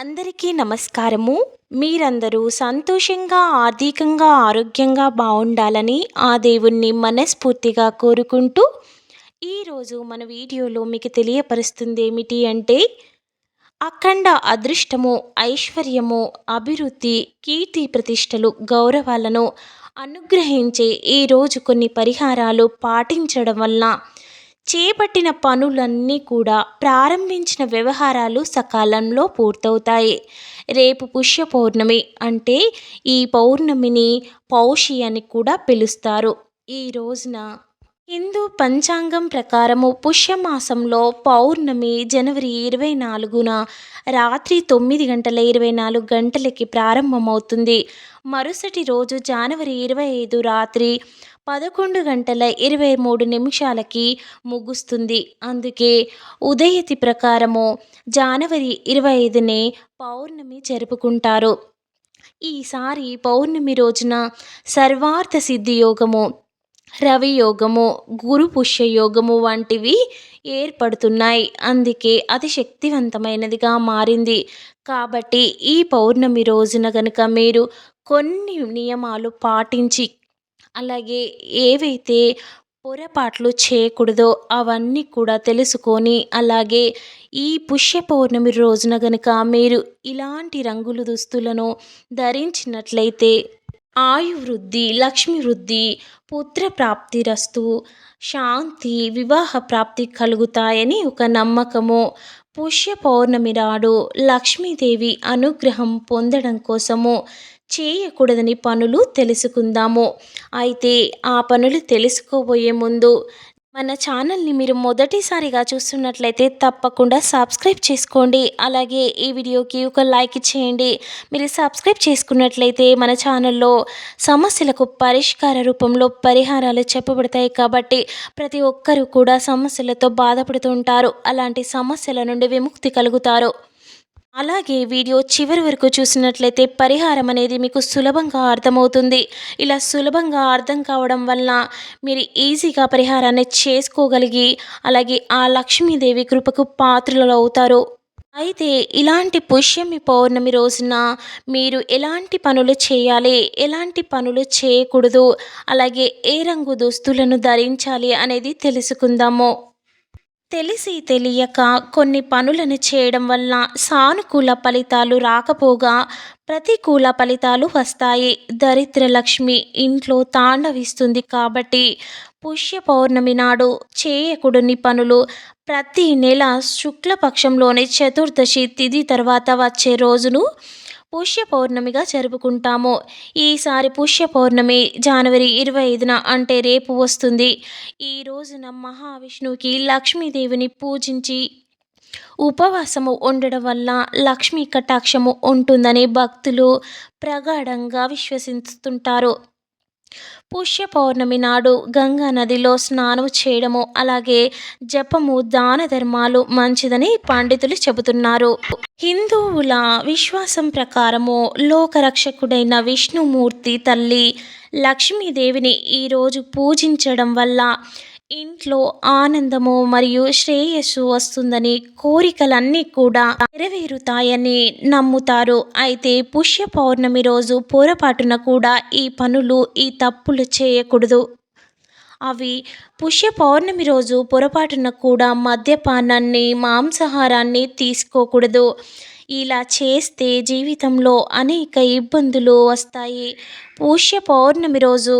అందరికీ నమస్కారము. మీరందరూ సంతోషంగా, ఆర్థికంగా, ఆరోగ్యంగా బావుండాలని ఆ దేవుణ్ణి మనస్ఫూర్తిగా కోరుకుంటూ, ఈరోజు మన వీడియోలో మీకు తెలియపరుస్తుందేమిటి అంటే, అఖండ అదృష్టము, ఐశ్వర్యము, అభివృద్ధి, కీర్తి ప్రతిష్టలు, గౌరవాలను అనుగ్రహించే ఈరోజు కొన్ని పరిహారాలు పాటించడం వల్ల చేపట్టిన పనులన్నీ కూడా ప్రారంభించిన వ్యవహారాలు సకాలంలో పూర్తవుతాయి. రేపు పుష్య పౌర్ణమి అంటే ఈ పౌర్ణమిని పౌషి అని కూడా పిలుస్తారు. ఈ రోజున హిందూ పంచాంగం ప్రకారము పుష్యమాసంలో పౌర్ణమి జనవరి 24న రాత్రి 9:24 ప్రారంభమవుతుంది. మరుసటి రోజు జనవరి 25 రాత్రి 11:23 ముగుస్తుంది. అందుకే ఉదయతి ప్రకారము జనవరి 25నే పౌర్ణమి జరుపుకుంటారు. ఈసారి పౌర్ణమి రోజున సర్వార్థ సిద్ధి యోగము, రవి యోగము, గురు పుష్య యోగము వంటివి ఏర్పడుతున్నాయి. అందుకే అతి శక్తివంతమైనదిగా మారింది. కాబట్టి ఈ పౌర్ణమి రోజున గనుక మీరు కొన్ని నియమాలు పాటించి, అలాగే ఏవైతే పొరపాట్లు చేయకూడదో అవన్నీ కూడా తెలుసుకొని, అలాగే ఈ పుష్య పౌర్ణమి రోజున గనుక మీరు ఇలాంటి రంగుల దుస్తులను ధరించినట్లయితే ఆయువృద్ధి, లక్ష్మి వృద్ధి, పుత్ర ప్రాప్తిరస్తు, శాంతి, వివాహ ప్రాప్తి కలుగుతాయని ఒక నమ్మకము. పుష్య పౌర్ణమి నాడు లక్ష్మీదేవి అనుగ్రహం పొందడం కోసము చేయకూడదని పనులు తెలుసుకుందాము. అయితే ఆ పనులు తెలుసుకోబోయే ముందు మన ఛానల్ని మీరు మొదటిసారిగా చూస్తున్నట్లయితే తప్పకుండా సబ్స్క్రైబ్ చేసుకోండి. అలాగే ఈ వీడియోకి ఒక లైక్ చేయండి. మీరు సబ్స్క్రైబ్ చేసుకున్నట్లయితే మన ఛానల్లో సమస్యలకు పరిష్కార రూపంలో పరిహారాలు చెప్పబడతాయి. కాబట్టి ప్రతి ఒక్కరూ కూడా సమస్యలతో బాధపడుతూ ఉంటారు. అలాంటి సమస్యల నుండి విముక్తి కలుగుతారు. అలాగే వీడియో చివరి వరకు చూసినట్లయితే పరిహారం అనేది మీకు సులభంగా అర్థమవుతుంది. ఇలా సులభంగా అర్థం కావడం వల్ల మీరు ఈజీగా పరిహారాన్ని చేసుకోగలిగి, అలాగే ఆ లక్ష్మీదేవి కృపకు పాత్రలు అవుతారు. అయితే ఇలాంటి పుష్యమి పౌర్ణమి రోజున మీరు ఎలాంటి పనులు చేయాలి, ఎలాంటి పనులు చేయకూడదు, అలాగే ఏ రంగు దుస్తులను ధరించాలి అనేది తెలుసుకుందాము. తెలిసి తెలియక కొన్ని పనులను చేయడం వల్ల సానుకూల ఫలితాలు రాకపోగా ప్రతికూల ఫలితాలు వస్తాయి. దరిద్ర లక్ష్మి ఇంట్లో తాండవిస్తుంది. కాబట్టి పుష్య పౌర్ణమి నాడు చేయకూడని పనులు ప్రతి నెల శుక్లపక్షంలోని చతుర్దశి తిథి తర్వాత వచ్చే రోజును పుష్య పౌర్ణమిగా జరుపుకుంటాము. ఈసారి పుష్య పౌర్ణమి జనవరి 25న అంటే రేపు వస్తుంది. ఈ రోజున మహావిష్ణువుకి లక్ష్మీదేవిని పూజించి ఉపవాసము ఉండడం వల్ల లక్ష్మీ కటాక్షము ఉంటుందని భక్తులు ప్రగాఢంగా విశ్వసిస్తుంటారు. పుష్య పౌర్ణమి నాడు గంగా నదిలో స్నానం చేయడము, అలాగే జపము, దాన ధర్మాలు మంచిదని పండితులు చెబుతున్నారు. హిందువుల విశ్వాసం ప్రకారము లోకరక్షకుడైన విష్ణుమూర్తి తల్లి లక్ష్మీదేవిని ఈరోజు పూజించడం వల్ల ఇంట్లో ఆనందము మరియు శ్రేయస్సు వస్తుందని, కోరికలన్నీ కూడా నెరవేరుతాయని నమ్ముతారు. అయితే పుష్య పౌర్ణమి రోజు పొరపాటున కూడా ఈ పనులు, ఈ తప్పులు చేయకూడదు. అవి పుష్య పౌర్ణమి రోజు పొరపాటున కూడా మద్యపానాన్ని, మాంసాహారాన్ని తీసుకోకూడదు. ఇలా చేస్తే జీవితంలో అనేక ఇబ్బందులు వస్తాయి. పుష్య పౌర్ణమి రోజు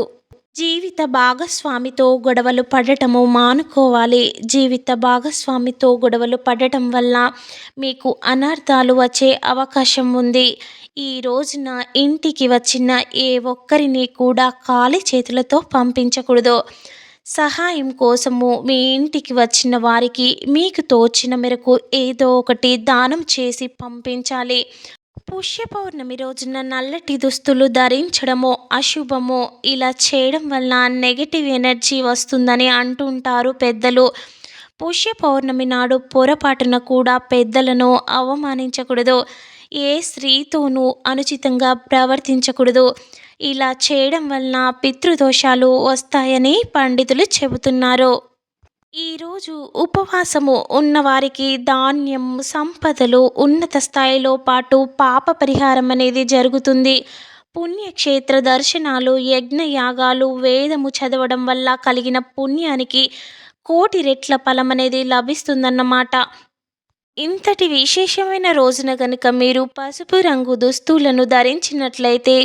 జీవిత భాగస్వామితో గొడవలు పడటము మానుకోవాలి. జీవిత భాగస్వామితో గొడవలు పడటం వల్ల మీకు అనర్థాలు వచ్చే అవకాశం ఉంది. ఈ రోజున ఇంటికి వచ్చిన ఏ ఒక్కరిని కూడా ఖాళీ చేతులతో పంపించకూడదు. సహాయం కోసము మీ ఇంటికి వచ్చిన వారికి మీకు తోచిన మేరకు ఏదో ఒకటి దానం చేసి పంపించాలి. పుష్య పౌర్ణమి రోజున నల్లటి దుస్తులు ధరించడము అశుభము. ఇలా చేయడం వల్ల నెగటివ్ ఎనర్జీ వస్తుందని అంటుంటారు పెద్దలు. పుష్య పౌర్ణమి నాడు పొరపాటున కూడా పెద్దలను అవమానించకూడదు. ఏ స్త్రీతోనూ అనుచితంగా ప్రవర్తించకూడదు. ఇలా చేయడం వలన పితృదోషాలు వస్తాయని పండితులు చెబుతున్నారు. ఈరోజు ఉపవాసము ఉన్నవారికి ధాన్యం, సంపదలు, ఉన్నత స్థాయిలో పాటు పాప పరిహారం అనేది జరుగుతుంది. పుణ్యక్షేత్ర దర్శనాలు, యజ్ఞయాగాలు, వేదము చదవడం వల్ల కలిగిన పుణ్యానికి కోటి రెట్ల ఫలమనేది లభిస్తుందన్నమాట. ఇంతటి విశేషమైన రోజున గనుక మీరు పసుపు రంగు దుస్తులను ధరించినట్లయితే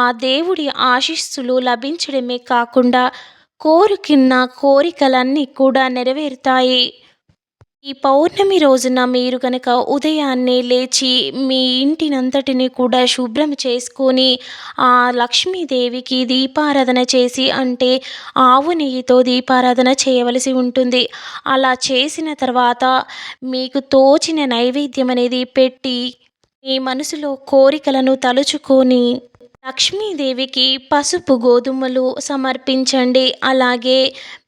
ఆ దేవుడి ఆశీస్సులు లభించడమే కాకుండా కోరుకున్న కోరికలన్నీ కూడా నెరవేరుతాయి. ఈ పౌర్ణమి రోజున మీరు గనక ఉదయాన్నే లేచి మీ ఇంటినంతటిని కూడా శుభ్రం చేసుకొని ఆ లక్ష్మీదేవికి దీపారాధన చేసి, అంటే ఆవు నెయ్యితో దీపారాధన చేయవలసి ఉంటుంది. అలా చేసిన తర్వాత మీకు తోచిన నైవేద్యం అనేది పెట్టి మీ మనసులో కోరికలను తలుచుకొని లక్ష్మీదేవికి పసుపు గోధుమలు సమర్పించండి. అలాగే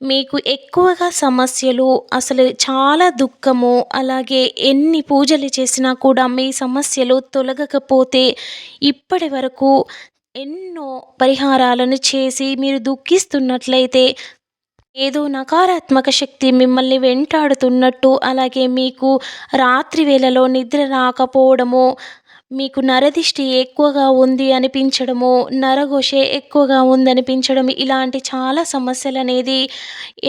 మీకు ఎక్కువగా సమస్యలు, అసలు చాలా దుఃఖము, అలాగే ఎన్ని పూజలు చేసినా కూడా మీ సమస్యలు తొలగకపోతే ఇప్పటి వరకు ఎన్నో పరిహారాలను చేసి మీరు దుఃఖిస్తున్నట్లయితే, ఏదో నకారాత్మక శక్తి మిమ్మల్ని వెంటాడుతున్నట్టు, అలాగే మీకు రాత్రి వేళలో నిద్ర రాకపోవడము, మీకు నరదిష్టి ఎక్కువగా ఉంది అనిపించడము, నరఘోష ఎక్కువగా ఉందనిపించడం, ఇలాంటి చాలా సమస్యలనేది,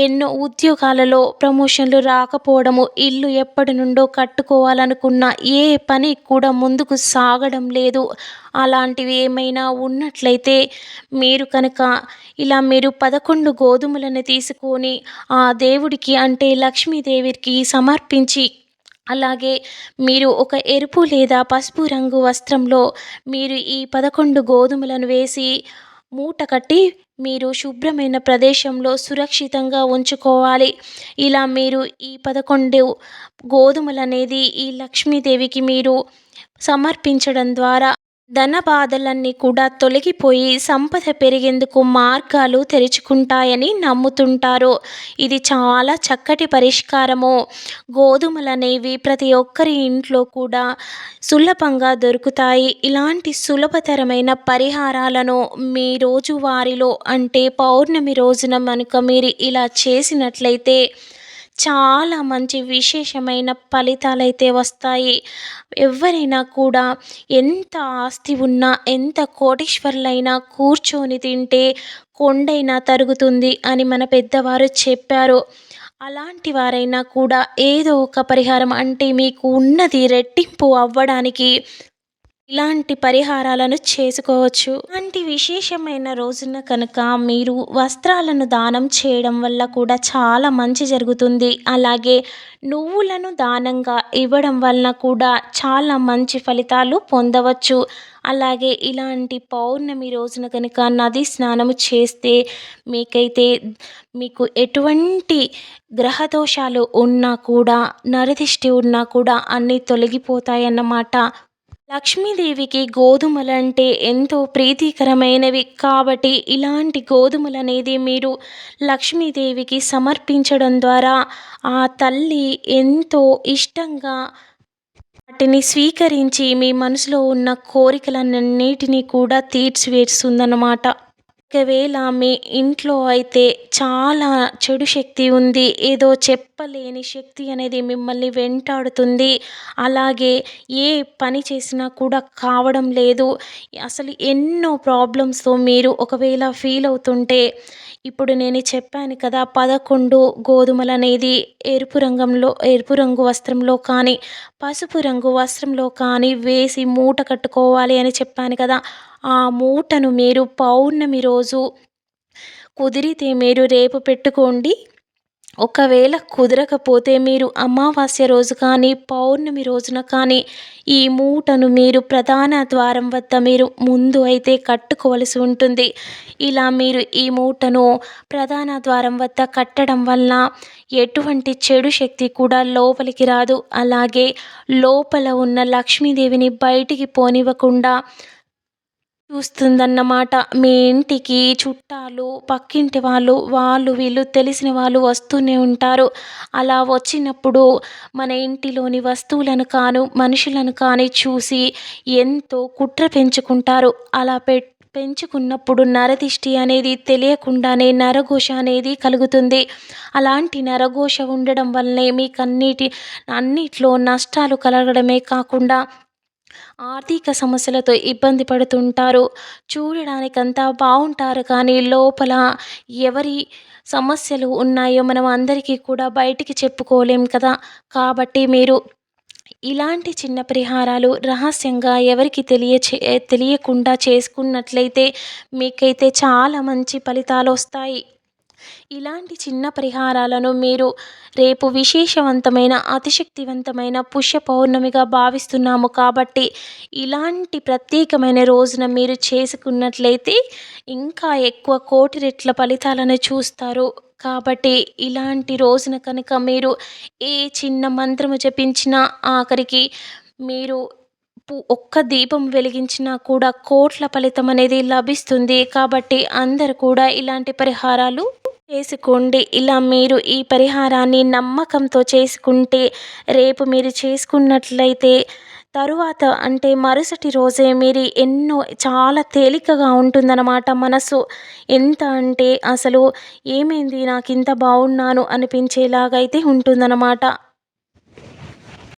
ఎన్నో ఉద్యోగాలలో ప్రమోషన్లు రాకపోవడము, ఇల్లు ఎప్పటి నుండో కట్టుకోవాలనుకున్న ఏ పని కూడా ముందుకు సాగడం లేదు, అలాంటివి ఏమైనా ఉన్నట్లయితే మీరు కనుక ఇలా మీరు 11 గోధుమలను తీసుకొని ఆ దేవుడికి, అంటే లక్ష్మీదేవికి సమర్పించి, అలాగే మీరు ఒక ఎరుపు లేదా పసుపు రంగు వస్త్రంలో మీరు ఈ 11 గోధుమలను వేసి మూట కట్టి మీరు శుభ్రమైన ప్రదేశంలో సురక్షితంగా ఉంచుకోవాలి. ఇలా మీరు ఈ 11 గోధుమలనేది ఈ లక్ష్మీదేవికి మీరు సమర్పించడం ద్వారా ధన బాధలన్నీ కూడా తొలగిపోయి సంపద పెరిగేందుకు మార్గాలు తెరుచుకుంటాయని నమ్ముతుంటారు. ఇది చాలా చక్కటి పరిష్కారము. గోధుమలనేవి ప్రతి ఒక్కరి ఇంట్లో కూడా సులభంగా దొరుకుతాయి. ఇలాంటి సులభతరమైన పరిహారాలను మీ రోజువారీలో, అంటే పౌర్ణమి రోజున కనుక మీరు ఇలా చేసినట్లయితే చాలా మంచి విశేషమైన ఫలితాలైతే వస్తాయి. ఎవ్వరైనా కూడా ఎంత ఆస్తి ఉన్నా, ఎంత కోటీశ్వరులైనా కూర్చొని తింటే కొండైనా తరుగుతుంది అని మన పెద్దవారు చెప్పారు. అలాంటి వారైనా కూడా ఏదో ఒక పరిహారం, అంటే మీకు ఉన్నది రెట్టింపు అవ్వడానికి ఇలాంటి పరిహారాలను చేసుకోవచ్చు. ఇలాంటి విశేషమైన రోజున కనుక మీరు వస్త్రాలను దానం చేయడం వల్ల కూడా చాలా మంచి జరుగుతుంది. అలాగే నువ్వులను దానంగా ఇవ్వడం వలన కూడా చాలా మంచి ఫలితాలు పొందవచ్చు. అలాగే ఇలాంటి పౌర్ణమి రోజున కనుక నది స్నానము చేస్తే మీకైతే, మీకు ఎటువంటి గ్రహదోషాలు ఉన్నా కూడా, నరదిష్టి ఉన్నా కూడా అన్నీ తొలగిపోతాయన్నమాట. లక్ష్మీదేవికి గోధుమలంటే ఎంతో ప్రీతికరమైనవి కాబట్టి ఇలాంటి గోధుమలనేది మీరు లక్ష్మీదేవికి సమర్పించడం ద్వారా ఆ తల్లి ఎంతో ఇష్టంగా వాటిని స్వీకరించి మీ మనసులో ఉన్న కోరికలన్నిటినీ కూడా తీర్చివేస్తుందన్నమాట. ఒకవేళ మీ ఇంట్లో అయితే చాలా చెడు శక్తి ఉంది, ఏదో చెప్పలేని శక్తి అనేది మిమ్మల్ని వెంటాడుతుంది, అలాగే ఏ పని చేసినా కూడా కావడం లేదు, అసలు ఎన్నో ప్రాబ్లమ్స్తో మీరు ఒకవేళ ఫీల్ అవుతుంటే, ఇప్పుడు నేను చెప్పాను కదా 11 గోధుమలనేది ఎరుపు రంగు వస్త్రంలో కానీ, పసుపు రంగు వస్త్రంలో కానీ వేసి మూట కట్టుకోవాలి అని చెప్పాను కదా. ఆ మూటను మీరు పౌర్ణమి రోజు కుదిరితే మీరు రేపు పెట్టుకోండి. ఒకవేళ కుదరకపోతే మీరు అమావాస్య రోజు కానీ, పౌర్ణమి రోజున కానీ ఈ మూటను మీరు ప్రధాన ద్వారం వద్ద మీరు ముందు అయితే కట్టుకోవలసి ఉంటుంది. ఇలా మీరు ఈ మూటను ప్రధాన ద్వారం వద్ద కట్టడం వల్ల ఎటువంటి చెడు శక్తి కూడా లోపలికి రాదు. అలాగే లోపల ఉన్న లక్ష్మీదేవిని బయటికి పోనివ్వకుండా చూస్తుందన్నమాట. మీ ఇంటికి చుట్టాలు, పక్కింటి వాళ్ళు వీళ్ళు తెలిసిన వాళ్ళు వస్తూనే ఉంటారు. అలా వచ్చినప్పుడు మన ఇంటిలోని వస్తువులను మనుషులను కానీ చూసి ఎంతో కుట్ర పెంచుకుంటారు. అలా పెంచుకున్నప్పుడు నరదిష్టి అనేది తెలియకుండానే నరఘోష అనేది కలుగుతుంది. అలాంటి నరఘోష ఉండడం వల్లనే అన్నిట్లో నష్టాలు కలగడమే కాకుండా ఆర్థిక సమస్యలతో ఇబ్బంది పడుతుంటారు. చూడడానికంతా బావుంటారు కానీ లోపల ఎవరి సమస్యలు ఉన్నాయో మనం అందరికీ కూడా బయటికి చెప్పుకోలేం కదా! కాబట్టి మీరు ఇలాంటి చిన్న పరిహారాలు రహస్యంగా ఎవరికీ తెలియకుండా చేసుకున్నట్లయితే మీకైతే చాలా మంచి ఫలితాలొస్తాయి. ఇలాంటి చిన్న పరిహారాలను మీరు రేపు విశేషవంతమైన, అతిశక్తివంతమైన పుష్య పౌర్ణమిగా భావిస్తున్నాము కాబట్టి, ఇలాంటి ప్రత్యేకమైన రోజున మీరు చేసుకున్నట్లయితే ఇంకా ఎక్కువ కోటి రెట్ల ఫలితాలను చూస్తారు. కాబట్టి ఇలాంటి రోజున కనుక మీరు ఏ చిన్న మంత్రము జపించినా, ఆఖరికి మీరు ఒక్క దీపం వెలిగించినా కూడా కోట్ల ఫలితం అనేది లభిస్తుంది. కాబట్టి అందరూ కూడా ఇలాంటి పరిహారాలు చేసుకోండి. ఇలా మీరు ఈ పరిహారాన్ని నమ్మకంతో చేసుకుంటే రేపు మీరు చేసుకున్నట్లయితే తరువాత అంటే మరుసటి రోజే మీరు చాలా తేలికగా ఉంటుందన్నమాట మనసు. ఎంత అంటే అసలు ఏమైంది నాకింత బాగున్నాను అనిపించేలాగా అయితే ఉంటుందన్నమాట.